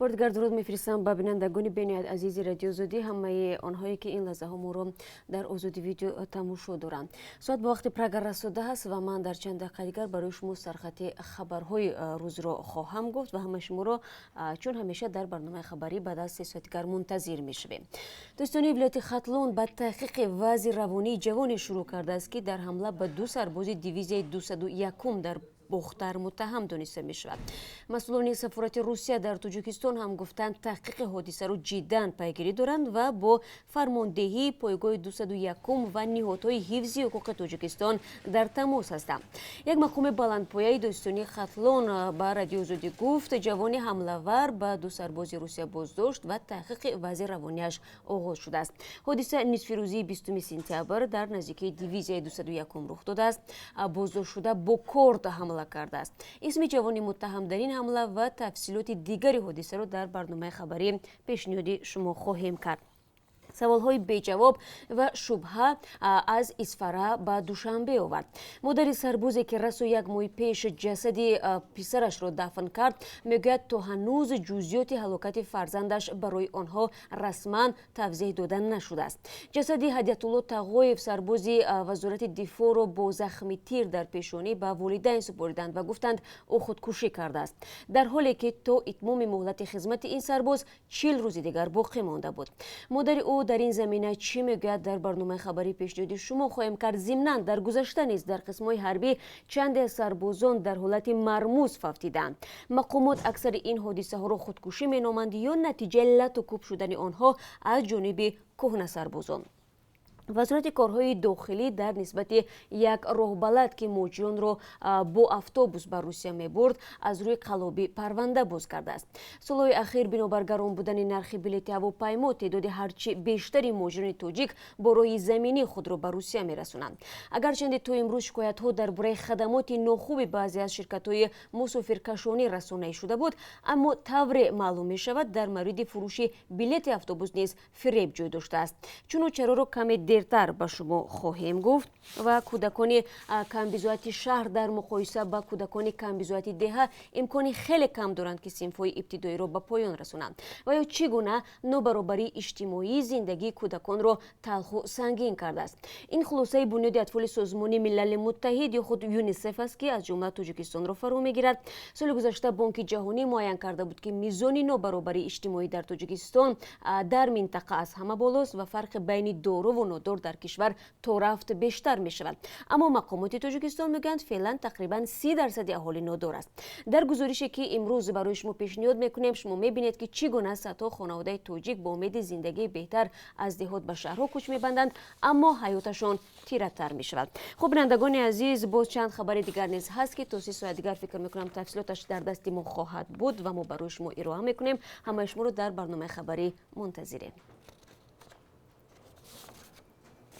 بردگرد درود میفرستم به بینندگان بین عزیز رادیو آزادی، همه آنهایی که این لحظه ها ما رو در آزادی ویدیو تماشا دارند. ساعت به وقت پرگر رسیده است و من در چند دقیقه دیگر برای شما سرخط خبرهای روز را خواهم گفت و همه شما را چون همیشه در برنامه خبری بعد از 3 ساعت دیگر منتظر میشویم. دوستان، ولایت ختلون به تحقیق وضع روانی جوانی شروع کرده است که در حمله به 2 سرباز دیویزیای 201 در بختر متهم دانسته می شود. مسئولان سفارت روسیه در تاجیکستان هم گفتند تحقیق حادثه را جداً پیگیری دارند و با فرماندهی پایگاه 201 و نهادهای حفظی حقوق تاجیکستان در تماس هستند. یک مقام بلندپایه داستانی ختلون به رادیو آزادی گفت جوان حمله‌ور به 2 سرباز روسیه بازداشت و تحقیق وضع روانیش آغاز شده است. حادثه نصف روزی 20 سپتامبر در نزدیکی دیویزیای 201 رخ داده است. بازداشت شده با کارد حمله کرده است. اسم جوان متهم در این حمله و تفصیلات دیگری حادثه را در برنامه خبری پیشنهاد شما خواهیم کرد. سوال‌های بی‌جواب و شبهه از اسفره به دوشنبه آورد. مادر سربازی که رسو 1 ماه پیش جسد پسرش را دفن کرد میگوید تا هنوز جزئیات هلاکت فرزندش برای آنها رسما توضیح داده نشده است. جسد هدیت الله تقویف سربازی وزارت دفاع را با زخم تیر در پیشانی به والدین سپردند و گفتند او خودکشی کرده است، در حالی که تا اتمام مهلت خدمت این سرباز 40 روز دیگر باقی مانده بود. مادر او در این زمینه چی میگوید در برنامه خبری پیشنهاد شما خواهیم کرد. ضمناً در گذشته نیز در قسم‌های حربی چند سربازان در حالت مرموز فوتیدند. مقامات اکثر این حادثه ها را خودکشی مینامند یا نتیجه لط و کوب شدن آنها از جانب کهنه سربازان. وزارت کارهای داخلی در نسبت یک راهبلد که موجیان را با اتوبوس به روسیه میبرد از روی قلابی پرونده باز کرده است. سالهای اخیر بنابر گران بودن نرخ بلیط هواپیما تعداد هرچی بیشتری مهاجران تاجیک با راه زمینی خود را به روسیه میرسانند. اگرچه تا امروز شکایت ها درباره خدمات ناخوب بعضی از شرکت های مسافرکشانی رسانه‌ای شده بود، اما طور معلوم می شود در مورد فروش بلیط اتوبوس نیز فریب جای داشته است. چرا را کمی تر به شما خواهیم گفت و کودکان کمبیزویت شهر در مقایسه با کودکان کمبیزویت دهه امکانی خیلی کم دارند که صنف‌های ابتدایی را به پایان رسانند و یا چگونه نابرابری اجتماعی زندگی کودکان را تلخ و سنگین کرده است. این خلاصه بنیاد اطفال سازمان ملل متحد یا خود یونیسف است که از جمله تاجیکستان را فرا میگیرد. سال گذشته بانک جهانی معین کرده بود که میزان نابرابری اجتماعی در تاجیکستان در منطقه از همه بالاست و فرق بین دارا و نادار در کشور تا رفت بیشتر می شود. اما مقامات تاجیکستان میگویند فعلا تقریبا 30% اهالی نادار است. در گزارشی که امروز برای شما پیشنهاد میکنیم شما میبینید که چگونه صدها خانواده تاجیک با امید زندگی بهتر از دهات به شهرها کوچ میبندند اما حیاتشان تیره تر می شود. خب بینندگان عزیز، باز چند خبر دیگر نیز هست که تا 3 ساعت دیگر فکر میکنم تفصیلاتش در دست ما خواهد بود و ما برای شما ارائه میکنیم. همه شما رو در برنامه خبری منتظریم.